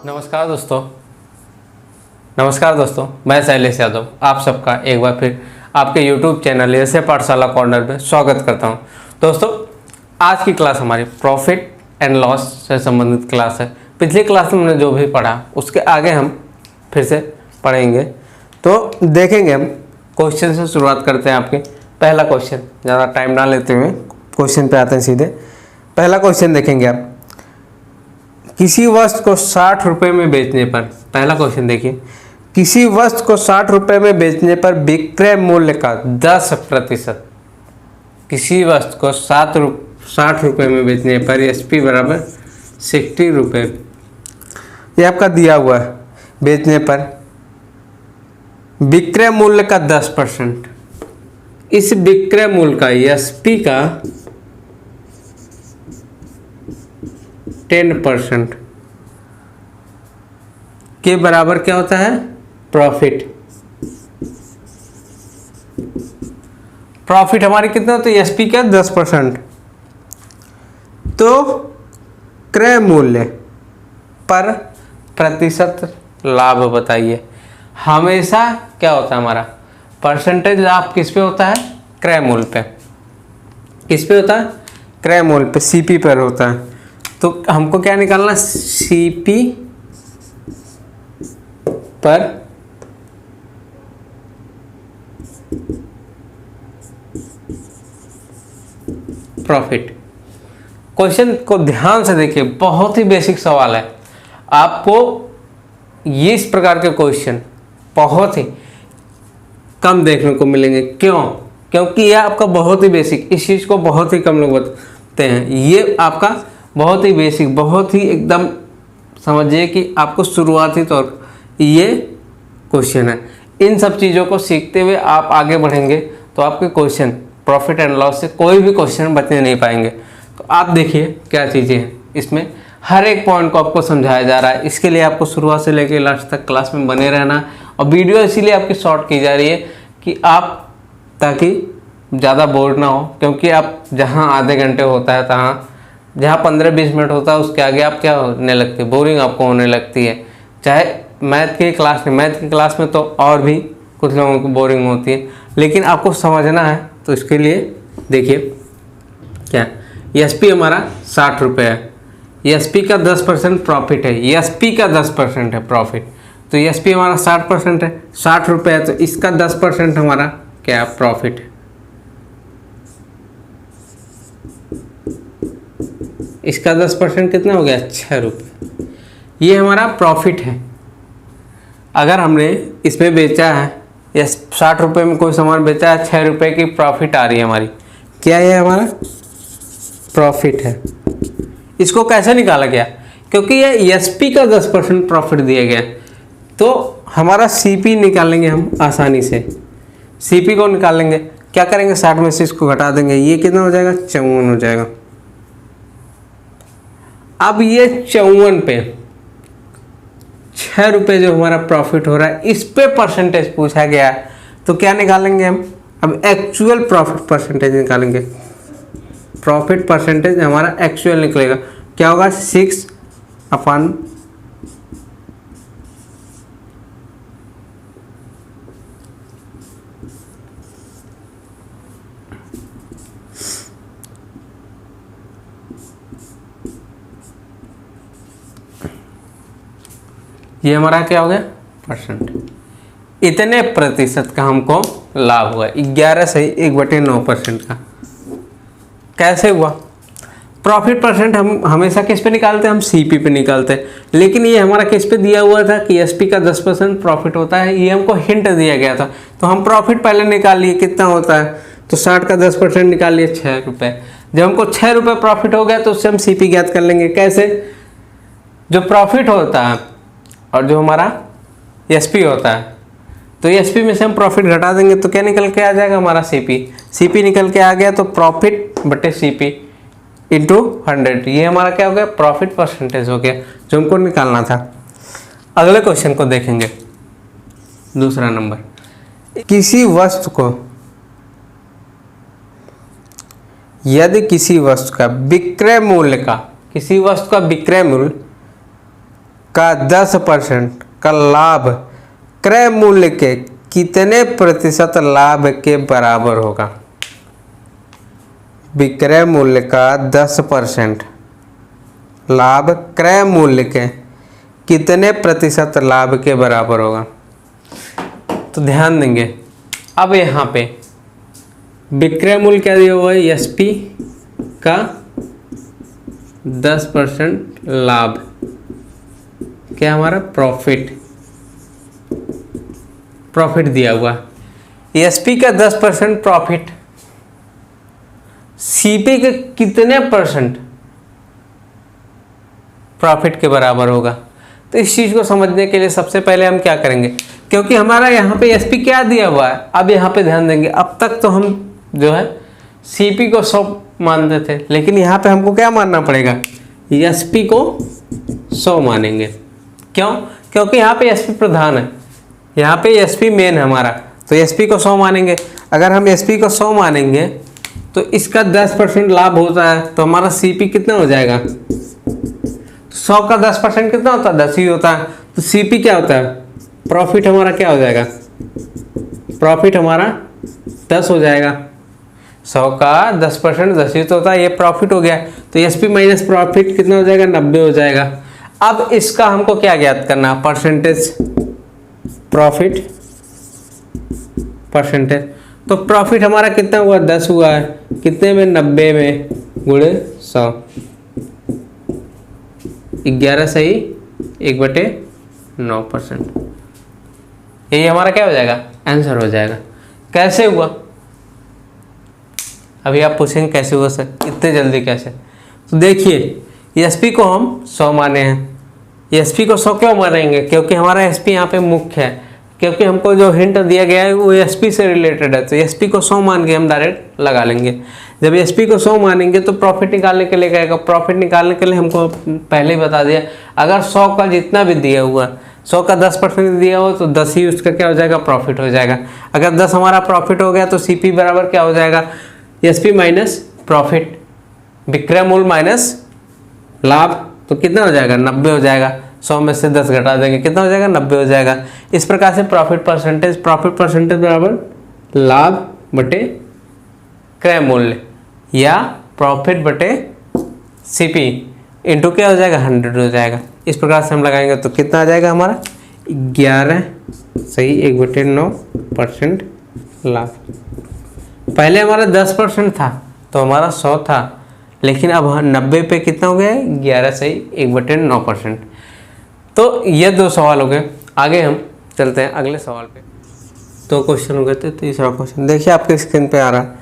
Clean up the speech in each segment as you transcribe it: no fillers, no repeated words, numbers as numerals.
नमस्कार दोस्तों, मैं शैलेश यादव आप सबका एक बार फिर आपके YouTube चैनल एस पाठशाला कॉर्नर में स्वागत करता हूं। दोस्तों, आज की क्लास हमारी प्रॉफिट एंड लॉस से संबंधित क्लास है। पिछली क्लास में हमने जो भी पढ़ा उसके आगे हम फिर से पढ़ेंगे, तो देखेंगे। हम क्वेश्चन से शुरुआत करते हैं। आपके पहला क्वेश्चन, ज़्यादा टाइम ना लेते हुए क्वेश्चन पे आते हैं सीधे। पहला क्वेश्चन देखेंगे आप, किसी वस्तु को 60 रुपये में बेचने पर, पहला क्वेश्चन देखिए, किसी वस्तु को 60 रुपये में बेचने पर विक्रय मूल्य का 10%, किसी वस्तु को 60 रुपये में बेचने पर एसपी बराबर 60 रुपये, ये आपका दिया हुआ है। बेचने पर विक्रय मूल्य का 10%, इस विक्रय मूल्य का एसपी का 10% के बराबर क्या होता है? प्रॉफिट। प्रॉफिट हमारी कितना होता है? एसपी का 10%। तो क्रय मूल्य पर प्रतिशत लाभ बताइए। हमेशा क्या होता है हमारा? परसेंटेज लाभ किस पे होता है? क्रय मूल्य पे। किस पे होता है? क्रय मूल्य पे, सीपी पर होता है। तो हमको क्या निकालना? सीपी पर प्रॉफिट। क्वेश्चन को ध्यान से देखिए, बहुत ही बेसिक सवाल है। आपको ये इस प्रकार के क्वेश्चन बहुत ही कम देखने को मिलेंगे। क्यों? क्योंकि यह आपका बहुत ही बेसिक, इस चीज़ को बहुत ही कम लोग बताते हैं। ये आपका बहुत ही बेसिक, बहुत ही एकदम समझिए कि आपको शुरुआती तौर पर ये क्वेश्चन है। इन सब चीज़ों को सीखते हुए आप आगे बढ़ेंगे तो आपके क्वेश्चन प्रॉफिट एंड लॉस से कोई भी क्वेश्चन बचने नहीं पाएंगे। तो आप देखिए क्या चीज़ें हैं इसमें, हर एक पॉइंट को आपको समझाया जा रहा है। इसके लिए आपको शुरुआत से लेकर लास्ट तक क्लास में बने रहना। और वीडियो इसीलिए आपकी शॉर्ट की जा रही है कि आप, ताकि ज़्यादा बोर ना हो। क्योंकि आप जहाँ आधे घंटे होता है, तहाँ जहाँ 15-20 मिनट होता है, उसके आगे आप क्या होने लगती है? बोरिंग आपको होने लगती है। चाहे मैथ की क्लास में तो और भी कुछ लोगों को बोरिंग होती है, लेकिन आपको समझना है। तो इसके लिए देखिए क्या, एसपी हमारा 60 रुपये है, एसपी का 10% प्रॉफिट है, एसपी का 10% है प्रॉफिट। तो एसपी हमारा 60% है, 60 रुपये है, तो इसका 10% हमारा क्या? प्रॉफिट है। इसका 10% कितना हो गया? 6 रुपये। ये हमारा प्रॉफिट है। अगर हमने इसमें बेचा है या 60 रुपये में कोई सामान बेचा है, 6 रुपये की प्रॉफिट आ रही है हमारी, क्या ये हमारा प्रॉफिट है। इसको कैसे निकाला गया? क्योंकि ये एसपी का 10% प्रॉफिट दिया गया, तो हमारा सीपी निकालेंगे हम आसानी से। सीपी को निकालेंगे, क्या करेंगे? 60 में से इसको घटा देंगे, ये कितना हो जाएगा? 54 हो जाएगा। अब ये 54 पे 6 रुपये जो हमारा प्रॉफिट हो रहा है, इस पे परसेंटेज पूछा गया है, तो क्या निकालेंगे हम? अब एक्चुअल प्रॉफिट परसेंटेज निकालेंगे। प्रॉफिट परसेंटेज हमारा एक्चुअल निकलेगा, क्या होगा? 6 अपन ये हमारा क्या हो गया? परसेंट। इतने प्रतिशत का हमको लाभ हुआ, 11 सही 1/9% का। कैसे हुआ? प्रॉफिट परसेंट हम हमेशा किस पे निकालते हैं? हम सीपी पे निकालते हैं। लेकिन ये हमारा किस पे दिया हुआ था कि एसपी का 10% प्रॉफिट होता है, ये हमको हिंट दिया गया था। तो हम प्रॉफिट पहले निकाल लिए, कितना होता है? तो 60 का 10% निकाल लिए, 6 रुपये। जब हमको 6 रुपये प्रॉफिट हो गया तो उससे हम सीपी ज्ञात कर लेंगे। कैसे? जो प्रॉफिट होता है और जो हमारा एसपी होता है, तो एसपी में से हम प्रॉफिट घटा देंगे, तो क्या निकल के आ जाएगा? हमारा सीपी। सीपी निकल के आ गया, तो प्रॉफिट बटे सीपी इंटू 100, ये हमारा क्या हो गया? प्रॉफिट परसेंटेज हो गया, जो हमको निकालना था। अगले क्वेश्चन को देखेंगे, दूसरा नंबर। किसी वस्तु को, यदि किसी वस्तु का विक्रय मूल्य का, किसी वस्तु का विक्रय मूल्य का 10% का लाभ क्रय मूल्य के कितने प्रतिशत लाभ के बराबर होगा? विक्रय मूल्य का 10% लाभ क्रय मूल्य के कितने प्रतिशत लाभ के बराबर होगा? तो ध्यान देंगे, अब यहाँ पे विक्रय मूल्य क्या दिया हुआ है? एसपी का 10% लाभ, क्या हमारा प्रॉफिट दिया हुआ। एसपी का 10% प्रॉफिट सीपी के कितने परसेंट प्रॉफिट के बराबर होगा? तो इस चीज को समझने के लिए सबसे पहले हम क्या करेंगे, क्योंकि हमारा यहाँ पे एसपी क्या दिया हुआ है, अब यहाँ पे ध्यान देंगे। अब तक तो हम जो है सीपी को 100 मानते थे, लेकिन यहाँ पे हमको क्या मानना पड़ेगा? एसपी को 100 मानेंगे। क्यों? क्योंकि यहाँ पे एसपी प्रधान है, यहाँ पे एसपी मेन है हमारा, तो एसपी को 100 मानेंगे। अगर हम एसपी को 100 मानेंगे तो इसका 10% लाभ होता है, तो हमारा सीपी कितना हो जाएगा? 100 का 10% कितना होता है? 10 ही होता है। तो सीपी क्या होता है? प्रॉफिट हमारा क्या हो जाएगा? प्रॉफिट हमारा 10 हो जाएगा। 100 का 10% 10 ही तो होता है, ये प्रॉफिट हो गया। तो एसपी माइनस प्रॉफिट कितना हो जाएगा? 90 हो जाएगा। अब इसका हमको क्या ज्ञात करना? Percentage profit percentage. तो प्रॉफिट हमारा कितना हुआ? 10 हुआ है। कितने में? 90 में गुणे 100, 11 सही 1/9%। यही हमारा क्या हो जाएगा? आंसर हो जाएगा। कैसे हुआ? अभी आप पूछेंगे कैसे हुआ सर, इतने जल्दी कैसे? तो देखिए, एसपी को हम 100 माने हैं। एसपी को 100 क्यों मानेंगे? क्योंकि हमारा एसपी यहाँ पे मुख्य है, क्योंकि हमको जो हिंट दिया गया है वो एसपी से रिलेटेड है। तो एसपी को 100 मान के हम डायरेक्ट लगा लेंगे। जब एसपी को 100 मानेंगे तो प्रॉफिट निकालने के लिए कहेगा। प्रॉफिट निकालने के लिए हमको पहले ही बता दिया, अगर 100 का जितना भी दिया हुआ, 100 का 10% दिया हो तो 10 ही उसका क्या हो जाएगा? प्रॉफिट हो जाएगा। अगर 10 हमारा प्रॉफिट हो गया तो सीपी बराबर क्या हो जाएगा? एसपी माइनस प्रॉफिट, विक्रय मूल्य माइनस लाभ, तो कितना हो जाएगा? 90 हो जाएगा। 100 में से 10 घटा देंगे, कितना हो जाएगा? 90 हो जाएगा। इस प्रकार से प्रॉफिट परसेंटेज बराबर लाभ बटे क्रय मूल्य या प्रॉफिट बटे सीपी इंटू क्या हो जाएगा? 100 हो जाएगा। इस प्रकार से हम लगाएंगे तो कितना आ जाएगा हमारा? 11 सही 1/9% लाभ। पहले हमारा 10% था तो हमारा 100 था, लेकिन अब 90 पे कितना हो गया? 11 सही 1/9%। तो ये 2 सवाल हो गए। आगे हम चलते हैं अगले सवाल पे। 2 क्वेश्चन हो गए थे, तीसरा क्वेश्चन देखिए आपके स्क्रीन पे आ रहा है,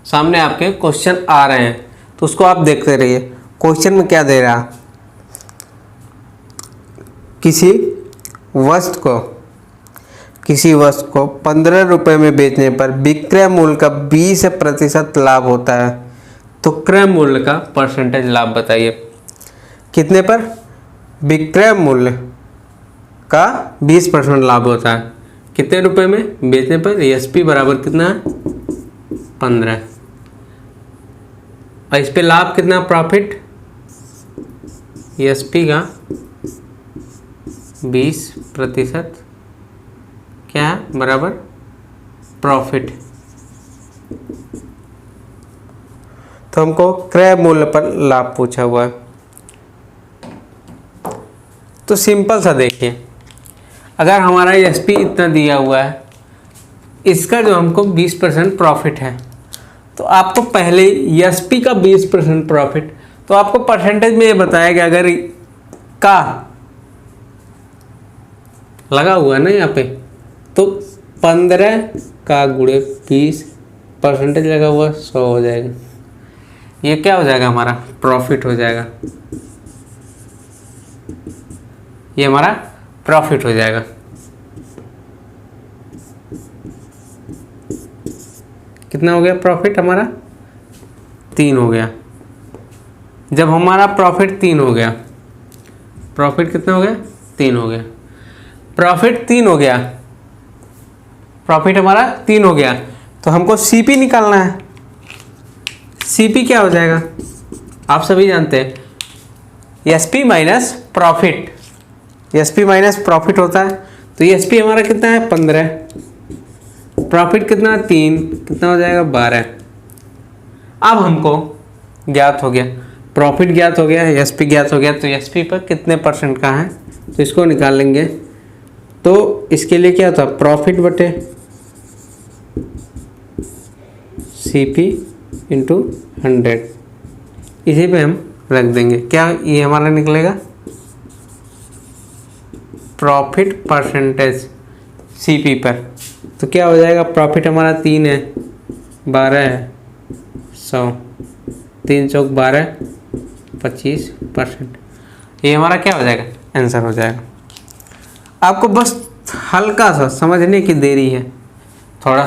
सामने आपके क्वेश्चन आ रहे हैं, तो उसको आप देखते रहिए। क्वेश्चन में क्या दे रहा? किसी वस्तु को 15 रुपये में बेचने पर विक्रय मूल्य का 20% लाभ होता है, तो क्रय मूल्य का परसेंटेज लाभ बताइए। कितने पर? विक्रय मूल्य का 20% लाभ होता है, कितने रुपए में बेचने पर? एसपी बराबर कितना है? 15, और इस पे लाभ कितना? प्रॉफिट। एसपी का 20% क्या है? बराबर प्रॉफिट। तो हमको क्रय मूल्य पर लाभ पूछा हुआ है, तो सिंपल सा देखिए, अगर हमारा एसपी इतना दिया हुआ है, इसका जो हमको 20% प्रॉफिट है, तो आपको पहले एसपी का 20% प्रॉफिट, तो आपको परसेंटेज में ये बताया गया, अगर का लगा हुआ है ना यहाँ पे, तो 15 का गुणे 20% लगा हुआ 100 हो जाएगा। ये क्या हो जाएगा? हमारा प्रॉफिट हो जाएगा। ये हमारा प्रॉफिट हो जाएगा। कितना हो गया प्रॉफिट हमारा? 3 हो गया। जब हमारा प्रॉफिट 3 हो गया, प्रॉफिट कितना हो गया? 3 हो गया। प्रॉफिट 3 हो गया, प्रॉफिट हमारा 3 हो गया, तो हमको सीपी निकालना है। सीपी क्या हो जाएगा? आप सभी जानते हैं, SP minus profit S P minus profit होता है, तो एस पी हमारा कितना है 15, प्रॉफिट कितना 3, कितना हो जाएगा 12। अब हमको ज्ञात हो गया, प्रॉफिट ज्ञात हो गया, एस पी ज्ञात हो गया, तो एस पी पर कितने परसेंट का है तो इसको निकाल लेंगे। तो इसके लिए क्या होता है, प्रॉफिट बटे सी पी इंटू 100, इसी पे हम रख देंगे। क्या ये हमारा निकलेगा प्रॉफिट परसेंटेज सी पी पर, तो क्या हो जाएगा, प्रॉफिट हमारा 3 है, 12 है, 100, 3 चौक 12, 25%। ये हमारा क्या हो जाएगा, आंसर हो जाएगा। आपको बस हल्का सा समझने की देरी है, थोड़ा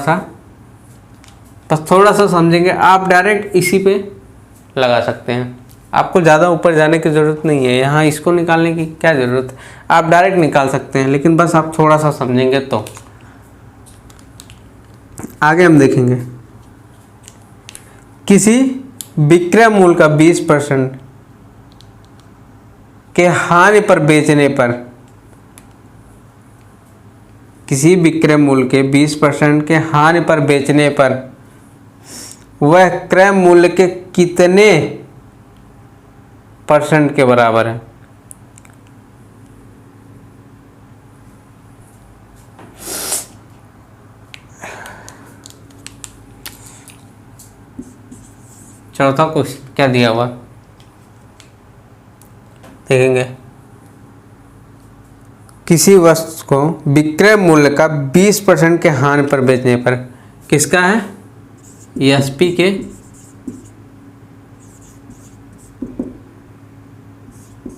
सा समझेंगे आप डायरेक्ट इसी पे लगा सकते हैं। आपको ज़्यादा ऊपर जाने की ज़रूरत नहीं है, यहाँ इसको निकालने की क्या ज़रूरत है, आप डायरेक्ट निकाल सकते हैं, लेकिन बस आप थोड़ा सा समझेंगे तो। आगे हम देखेंगे, किसी विक्रय मूल्य का 20% के हानि पर बेचने पर, किसी विक्रय मूल्य के 20% के हानि पर बेचने पर वह क्रय मूल्य के कितने % के बराबर है। चौथा क्वेश्चन क्या दिया हुआ देखेंगे, किसी वस्तु को विक्रय मूल्य का 20% के हानि पर बेचने पर, किसका है, एसपी के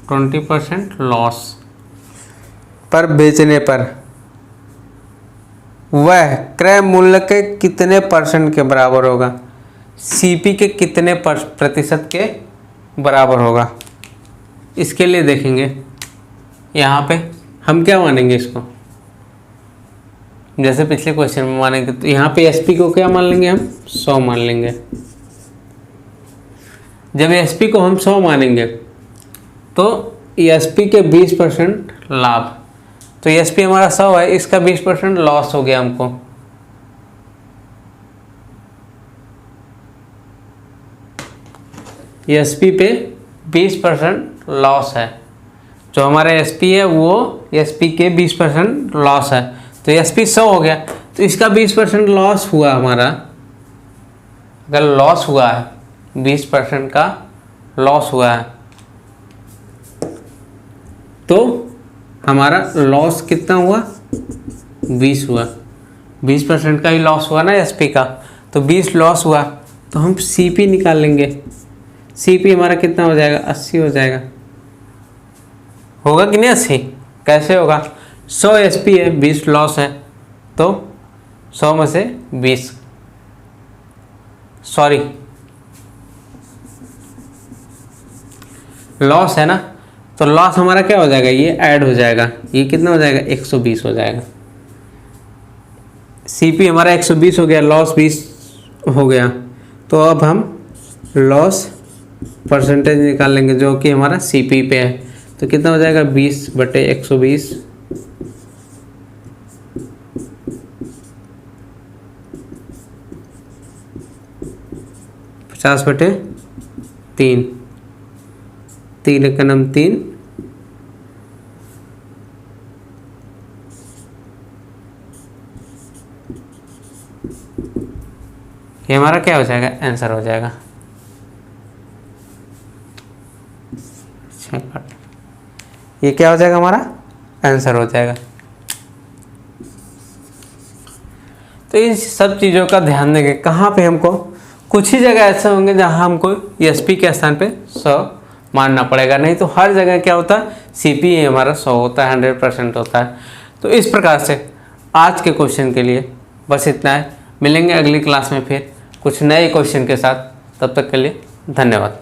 20% लॉस पर बेचने पर वह क्रय मूल्य के कितने % के बराबर होगा, सीपी के कितने प्रतिशत के बराबर होगा। इसके लिए देखेंगे यहाँ पे हम क्या मानेंगे, इसको जैसे पिछले क्वेश्चन में मानेंगे, तो यहाँ पे एसपी को क्या मान लेंगे, हम 100 मान लेंगे। जब एसपी को हम 100 मानेंगे तो एसपी के 20% लाभ, तो एसपी हमारा 100 है, इसका 20% लॉस हो गया हमको। एसपी पे 20% लॉस है, जो हमारा एसपी है वो एसपी के 20% लॉस है, तो एसपी 100 हो गया, तो इसका 20% लॉस हुआ हमारा। अगर लॉस हुआ है 20% का लॉस हुआ है तो हमारा लॉस कितना हुआ, 20 हुआ, 20% का ही लॉस हुआ ना एसपी का, तो 20 लॉस हुआ, तो हम सीपी निकाल लेंगे। सीपी हमारा कितना हो जाएगा, 80 हो जाएगा, होगा कि नहीं 80, कैसे होगा, 100 एसपी है, 20 लॉस है, तो 100 में से 20 लॉस है ना, तो लॉस हमारा क्या हो जाएगा, ये ऐड हो जाएगा, ये कितना हो जाएगा, 120 हो जाएगा। सीपी हमारा 120 हो गया, लॉस 20 हो गया, तो अब हम लॉस परसेंटेज निकाल लेंगे जो कि हमारा सीपी पे है, तो कितना हो जाएगा, 20/120, (50/3), 3 का नाम 3, ये हमारा क्या हो जाएगा, आंसर हो जाएगा। ये क्या हो जाएगा, हमारा आंसर हो जाएगा। तो इन सब चीज़ों का ध्यान देंगे, कहाँ पे हमको कुछ ही जगह ऐसे होंगे जहाँ हमको एसपी के स्थान पे 100 मानना पड़ेगा, नहीं तो हर जगह क्या होता है, सीपी हमारा 100 होता है, 100% होता है। तो इस प्रकार से आज के क्वेश्चन के लिए बस इतना है, मिलेंगे अगली क्लास में फिर कुछ नए क्वेश्चन के साथ, तब तक के लिए धन्यवाद।